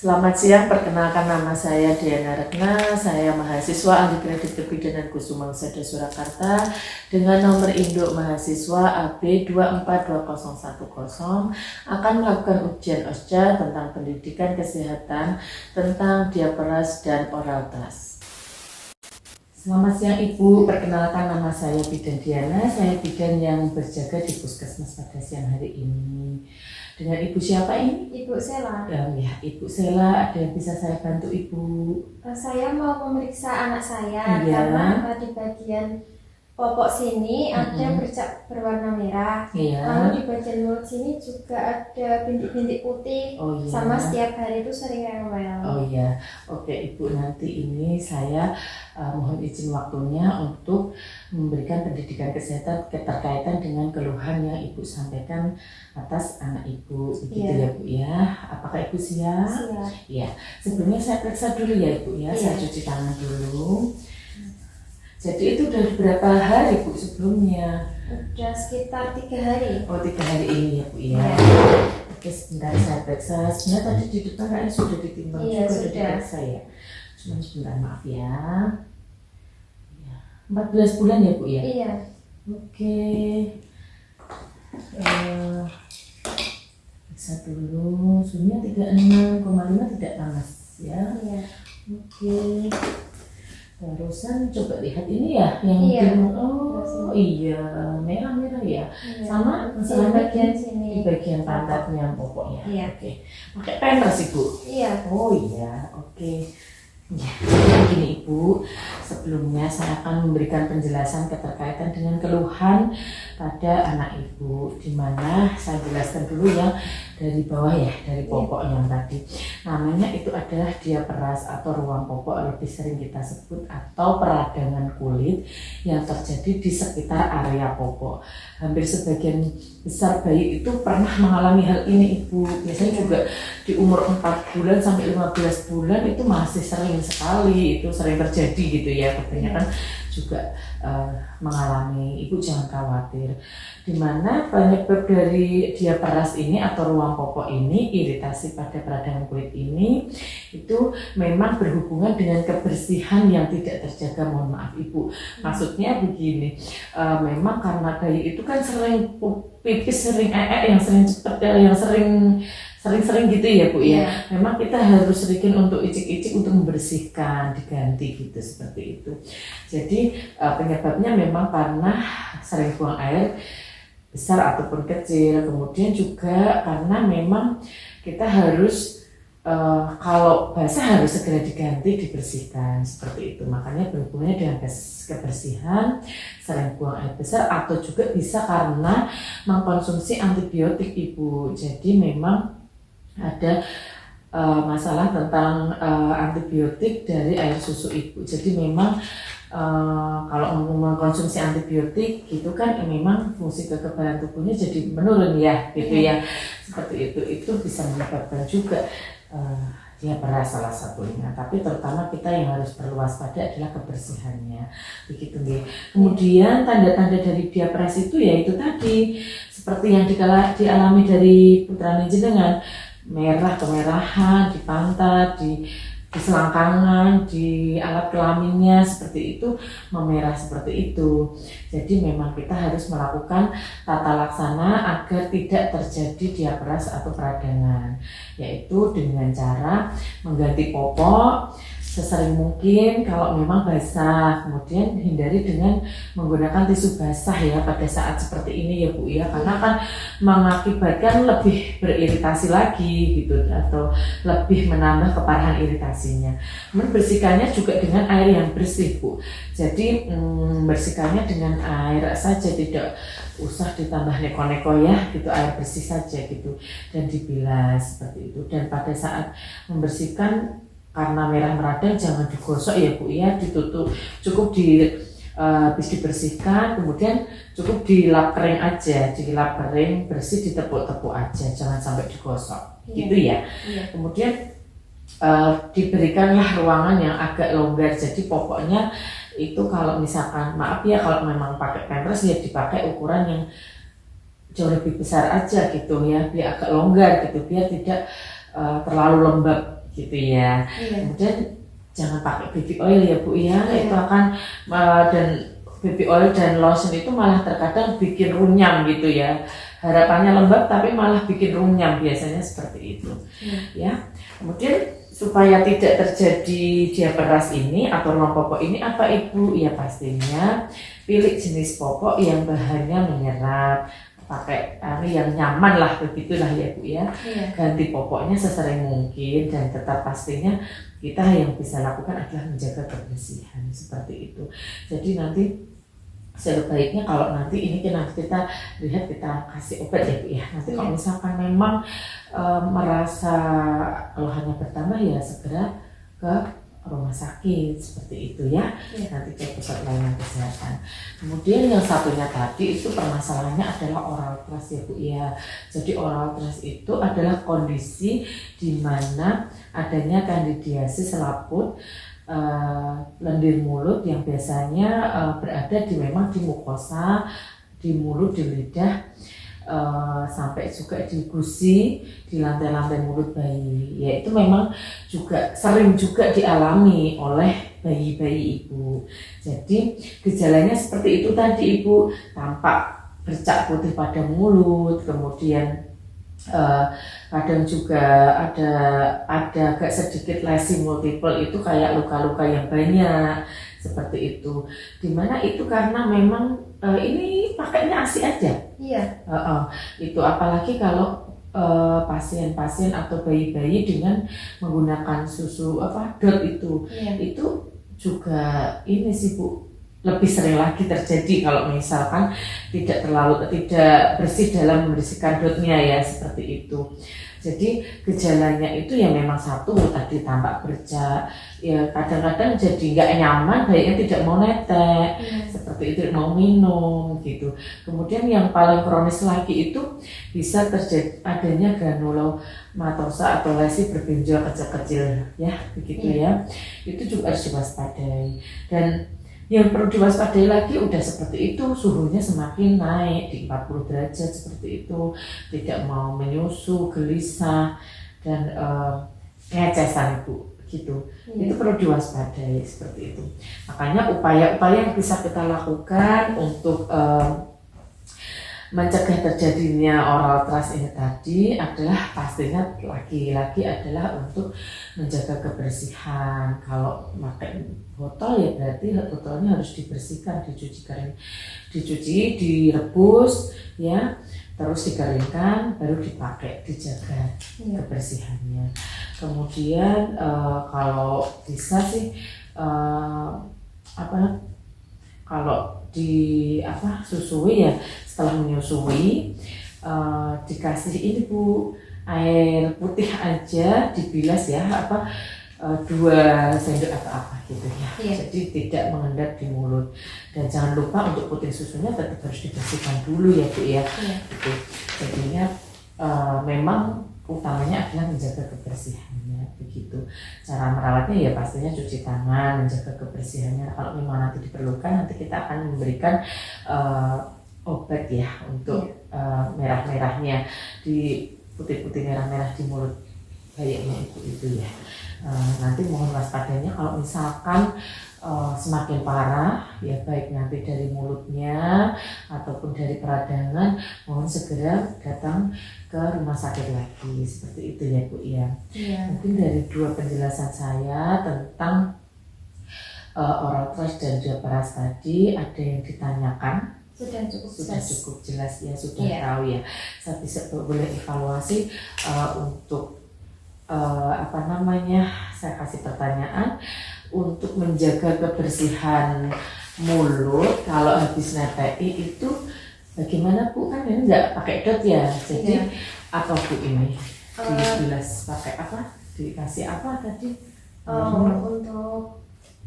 Selamat siang, perkenalkan nama saya Diana Retna, saya mahasiswa ahli kredit kebidanan Kusuma Sada Surakarta dengan nomor induk mahasiswa AB 242010 akan melakukan ujian OSCA tentang pendidikan kesehatan tentang diaperas dan oral test. Selamat siang Ibu, perkenalkan nama saya Bidan Diana, saya bidan yang berjaga di Puskesmas pada siang hari ini. Dengan Ibu siapa ini? Ibu Sela. Ya, Ibu Sela, ada yang bisa saya bantu Ibu? Saya mau memeriksa anak saya Iya. karena di bagian popok sini ada bercak berwarna merah. Iya. Lalu di bagian mulut sini juga ada bintik-bintik putih. Oh iya. Sama setiap hari itu sering rewel. Oh iya, oke Ibu, nanti ini saya mohon izin waktunya untuk memberikan pendidikan kesehatan keterkaitan dengan keluhan yang Ibu sampaikan atas anak Ibu, begitu ya Bu ya. Apakah Ibu siap? Siap. Iya. Sebelumnya saya periksa dulu ya Ibu ya, saya Iya. cuci tangan dulu. Jadi itu udah berapa hari Bu sebelumnya? Udah sekitar 3 hari. Oh 3 hari ini ya Bu ya. Iya. Oke, sebentar saya periksa. Sebenarnya tadi di depan kayaknya sudah ditimbang Iya, juga, sudah. diperiksa ya. Cuma sebentar, maaf ya. 14 bulan ya Bu ya? Iya. Oke. Periksa dulu. Suhunya 36,5 tidak panas ya. Iya. Oke. Barusan coba lihat ini ya yang Iya. oh iya, merah-merah ya. Iya. Sama Di masalahnya bagian di sini. bagian pantatnya pokoknya. Iya. Oke. Pakai pampers Ibu. Iya. Oh iya, oke. Ya, begini Ibu, sebelumnya saya akan memberikan penjelasan keterkaitan dengan keluhan pada anak Ibu, di mana saya jelaskan dulu yang dari bawah ya, dari popok yang tadi. Namanya itu adalah diaperas atau ruang popok, lebih sering kita sebut, atau peradangan kulit yang terjadi di sekitar area popok. Hampir sebagian besar bayi itu pernah mengalami hal ini Ibu. Biasanya juga di umur 4 bulan sampai 15 bulan itu masih sering sekali, itu sering terjadi gitu ya. Kebanyakan juga mengalami, Ibu jangan khawatir. Dimana penyebab dari diaperas ini atau ruang popok ini, iritasi pada peradangan kulit ini, itu memang berhubungan dengan kebersihan yang tidak terjaga. Mohon maaf Ibu, maksudnya begini, memang karena bayi itu kan sering pipis, sering yang sering cepet, yang sering gitu ya Bu ya. Memang kita harus sering untuk icik-icik untuk membersihkan, diganti gitu, seperti itu. Jadi penyebabnya memang karena sering buang air besar ataupun kecil, kemudian juga karena memang kita harus kalau basah harus segera diganti, dibersihkan seperti itu. Makanya berhubungannya dengan kebersihan, sering buang air besar, atau juga bisa karena mengkonsumsi antibiotik Ibu. Jadi memang ada masalah tentang antibiotik dari air susu Ibu. Jadi memang kalau mengkonsumsi antibiotik itu kan memang fungsi kekebalan tubuhnya jadi menurun ya gitu ya, seperti itu bisa menyebabkan juga diaperas salah satunya. Tapi terutama kita yang harus perlu waspada adalah kebersihannya, begitu nih. Kemudian tanda-tanda dari diaperas itu ya itu tadi seperti yang dialami dari putranya jenengan, merah, kemerahan di pantat, di selangkangan, di alat kelaminnya seperti itu, memerah seperti itu. Jadi memang kita harus melakukan tata laksana agar tidak terjadi diaperas atau peradangan, yaitu dengan cara mengganti popok sesering mungkin kalau memang basah, kemudian hindari dengan menggunakan tisu basah ya pada saat seperti ini ya Bu ya, karena kan mengakibatkan lebih beriritasi lagi gitu atau lebih menambah keparahan iritasinya. Membersihkannya juga dengan air yang bersih Bu. Jadi bersihkannya dengan air saja, tidak usah ditambah neko-neko ya gitu, air bersih saja gitu dan dibilas seperti itu. Dan pada saat membersihkan karena merah meradang jangan digosok ya Bu ya, ditutup, cukup habis dibersihkan kemudian cukup dilap kering aja, dilap kering bersih, ditepuk-tepuk aja, jangan sampai digosok gitu ya. Kemudian diberikanlah ruangan yang agak longgar, jadi pokoknya itu kalau misalkan maaf ya kalau memang pakai pampers ya dipakai ukuran yang jauh lebih besar aja gitu ya, biar agak longgar gitu, biar tidak terlalu lembab gitu ya. Iya. Kemudian jangan pakai baby oil ya Bu ya, Iya. itu akan dan baby oil dan lotion itu malah terkadang bikin runyam gitu ya. Harapannya lembab tapi malah bikin runyam, biasanya seperti itu. Ya. Kemudian supaya tidak terjadi diabetes ini atau non popok ini apa Ibu? Ya pastinya pilih jenis popok yang bahannya menyerap, pakai yang nyaman lah, begitulah ya Bu ya. Iya. Ganti popoknya sesering mungkin dan tetap pastinya kita yang bisa lakukan adalah menjaga kebersihan seperti itu. Jadi nanti sebaiknya kalau nanti ini nanti kita lihat, kita kasih obat ya Bu ya. Nanti kalau misalkan memang merasa keluhannya bertambah ya segera ke rumah sakit seperti itu ya. Nanti ke pusat layanan kesehatan. Kemudian yang satunya tadi itu permasalahannya adalah oral thrush ya Bu ya. Jadi oral thrush itu adalah kondisi di mana adanya kandidiasis selaput lendir mulut yang biasanya berada memang di mukosa, di mulut, di lidah, sampai juga di gusi, di lantai-lantai mulut bayi. Ya itu memang juga sering juga dialami oleh bayi-bayi Ibu. Jadi gejalanya seperti itu tadi Ibu, tampak bercak putih pada mulut, kemudian kadang juga ada agak sedikit lesi multiple, itu kayak luka-luka yang banyak seperti itu. Dimana itu karena memang ini pakainya ASI aja. Iya. Itu apalagi kalau pasien-pasien atau bayi-bayi dengan menggunakan susu DOT itu, itu juga ini sih Bu, lebih sering lagi terjadi kalau misalkan tidak bersih dalam membersihkan dotnya ya, seperti itu. Jadi gejalanya itu ya memang satu tadi tampak bercak, ya kadang-kadang jadi nggak nyaman, bayinya tidak mau netek, seperti itu, mau minum gitu. Kemudian yang paling kronis lagi itu bisa terjadi adanya granulomatosa atau lesi berbenjol kecil-kecil ya, begitu ya. Itu juga harus diwaspadai. Dan yang perlu diwaspadai lagi udah seperti itu, suhunya semakin naik di 40 derajat seperti itu, tidak mau menyusu, gelisah, dan ngecesan Ibu gitu. Itu perlu diwaspadai seperti itu. Makanya upaya-upaya yang bisa kita lakukan untuk mencegah terjadinya oral thrush ini tadi adalah pastinya lagi-lagi adalah untuk menjaga kebersihan. Kalau pakai botol ya berarti botolnya harus dibersihkan, dicuci kering, direbus ya, terus dikeringkan baru dipakai, dijaga kebersihannya. Kemudian kalau bisa sih kalau susui ya, setelah menyusui dikasih ini Bu, air putih aja dibilas ya, 2 sendok atau apa gitu ya. Jadi tidak mengendap di mulut. Dan jangan lupa untuk putih susunya tetap harus dibersihkan dulu ya Bu ya. Gitu. Jadinya memang utamanya adalah menjaga kebersihannya begitu. Cara merawatnya ya pastinya cuci tangan, menjaga kebersihannya. Kalau memang nanti diperlukan, nanti kita akan memberikan obat ya untuk merah-merahnya, di putih-putih merah-merah di mulut kayaknya itu ya. Nanti mohon waspadanya kalau misalkan semakin parah ya, baik nanti dari mulutnya ataupun dari peradangan, mohon segera datang ke rumah sakit lagi, seperti itu ya Bu ya. Mungkin dari 2 penjelasan saya tentang oral thrush dan diabetes tadi, ada yang ditanyakan? Sudah cukup jelas ya, sudah tahu ya. Saya bisa boleh evaluasi untuk saya kasih pertanyaan untuk menjaga kebersihan mulut kalau habis netei itu bagaimana Bu? Kan ini nggak pakai dot ya, jadi apa Bu ini? Dibilas pakai apa? Dikasih apa tadi? Untuk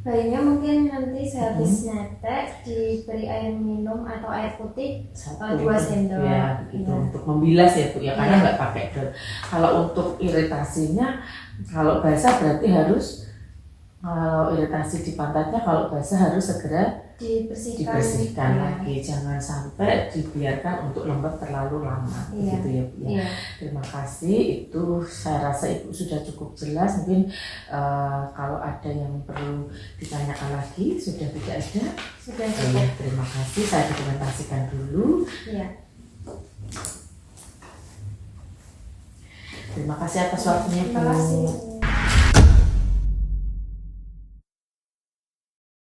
bayinya mungkin nanti sehabis netek diberi air minum atau air putih 2 sendok ya, begitu. Untuk membilas ya Bu ya, karena nggak pakai dot. Kalau untuk iritasinya, kalau basah berarti harus, kalau iritasi di pantatnya kalau basah harus segera dibersihkan Iya. lagi, jangan sampai dibiarkan untuk lembab terlalu lama. Iya. Begitu ya Bu ya. Iya. Terima kasih, itu saya rasa Ibu sudah cukup jelas. Mungkin kalau ada yang perlu ditanyakan lagi sudah tidak ada. Sudah Iya, cukup. terima kasih, saya dokumentasikan dulu. Iya. Terima kasih atas waktunya Bu. Terima kasih.